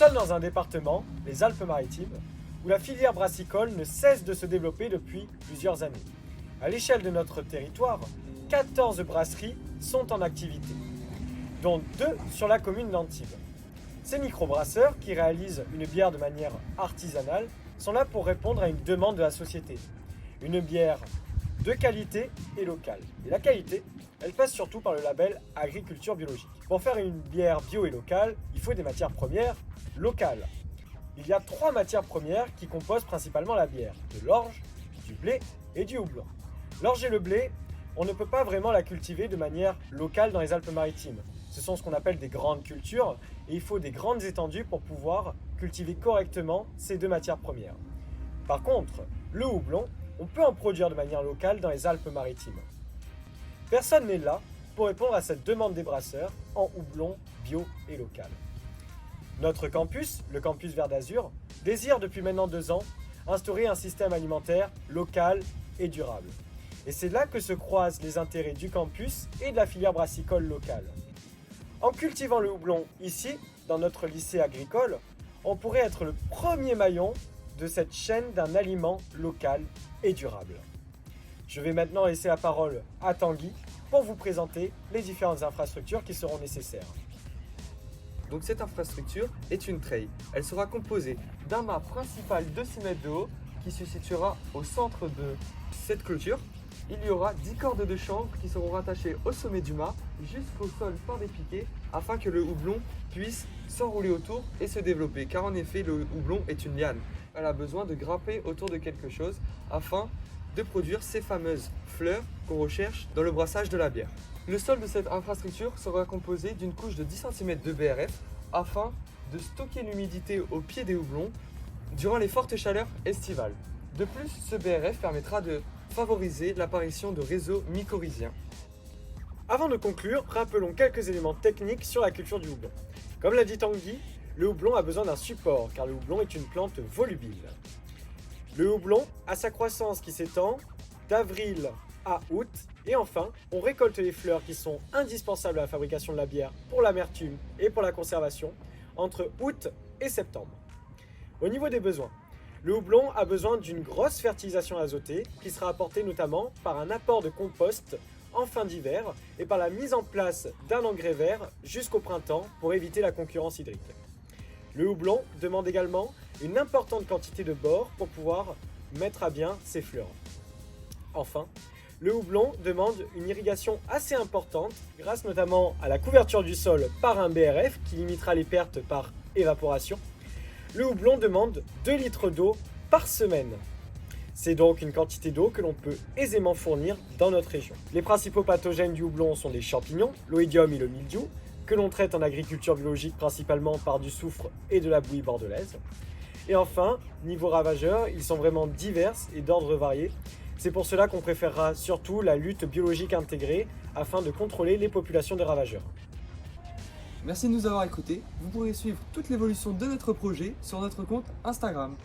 sommes dans un département, les Alpes-Maritimes, où la filière brassicole ne cesse de se développer depuis plusieurs années. À l'échelle de notre territoire, 14 brasseries sont en activité, dont 2 sur la commune d'Antibes. Ces microbrasseurs, qui réalisent une bière de manière artisanale, sont là pour répondre à une demande de la société. Une bière de qualité et locale. Et la qualité, elle passe surtout par le label agriculture biologique. Pour faire une bière bio et locale, il faut des matières premières locales. Il y a 3 matières premières qui composent principalement la bière: de l'orge, du blé et du houblon. L'orge et le blé, on ne peut pas vraiment la cultiver de manière locale dans les Alpes-Maritimes. Ce sont ce qu'on appelle des grandes cultures et il faut des grandes étendues pour pouvoir cultiver correctement ces 2 matières premières. Par contre, le houblon, on peut en produire de manière locale dans les Alpes-Maritimes. Personne n'est là pour répondre à cette demande des brasseurs en houblon bio et local. Notre campus, le campus Vert d'Azur, désire depuis maintenant 2 ans instaurer un système alimentaire local et durable. Et c'est là que se croisent les intérêts du campus et de la filière brassicole locale. En cultivant le houblon ici, dans notre lycée agricole, on pourrait être le premier maillon de cette chaîne d'un aliment local et durable. Je vais maintenant laisser la parole à Tanguy pour vous présenter les différentes infrastructures qui seront nécessaires. Donc cette infrastructure est une treille. Elle sera composée d'un mât principal de 6 mètres de haut qui se situera au centre de cette clôture. Il y aura 10 cordes de chanvre qui seront rattachées au sommet du mât jusqu'au sol par des piquets afin que le houblon puisse s'enrouler autour et se développer. Car en effet, le houblon est une liane. Elle a besoin de grimper autour de quelque chose afin de produire ces fameuses fleurs qu'on recherche dans le brassage de la bière. Le sol de cette infrastructure sera composé d'une couche de 10 cm de BRF afin de stocker l'humidité au pied des houblons durant les fortes chaleurs estivales. De plus, ce BRF permettra de favoriser l'apparition de réseaux mycorhiziens. Avant de conclure, rappelons quelques éléments techniques sur la culture du houblon. Comme l'a dit Tanguy, le houblon a besoin d'un support car le houblon est une plante volubile. Le houblon a sa croissance qui s'étend d'avril à août et enfin, on récolte les fleurs qui sont indispensables à la fabrication de la bière pour l'amertume et pour la conservation entre août et septembre. Au niveau des besoins, le houblon a besoin d'une grosse fertilisation azotée qui sera apportée notamment par un apport de compost en fin d'hiver et par la mise en place d'un engrais vert jusqu'au printemps pour éviter la concurrence hydrique. Le houblon demande également une importante quantité de bore pour pouvoir mettre à bien ses fleurs. Enfin, le houblon demande une irrigation assez importante grâce notamment à la couverture du sol par un BRF qui limitera les pertes par évaporation. Le houblon demande 2 litres d'eau par semaine. C'est donc une quantité d'eau que l'on peut aisément fournir dans notre région. Les principaux pathogènes du houblon sont les champignons, l'oïdium et le mildiou, que l'on traite en agriculture biologique principalement par du soufre et de la bouillie bordelaise. Et enfin, niveau ravageurs, ils sont vraiment divers et d'ordre varié. C'est pour cela qu'on préférera surtout la lutte biologique intégrée afin de contrôler les populations de ravageurs. Merci de nous avoir écoutés. Vous pourrez suivre toute l'évolution de notre projet sur notre compte Instagram.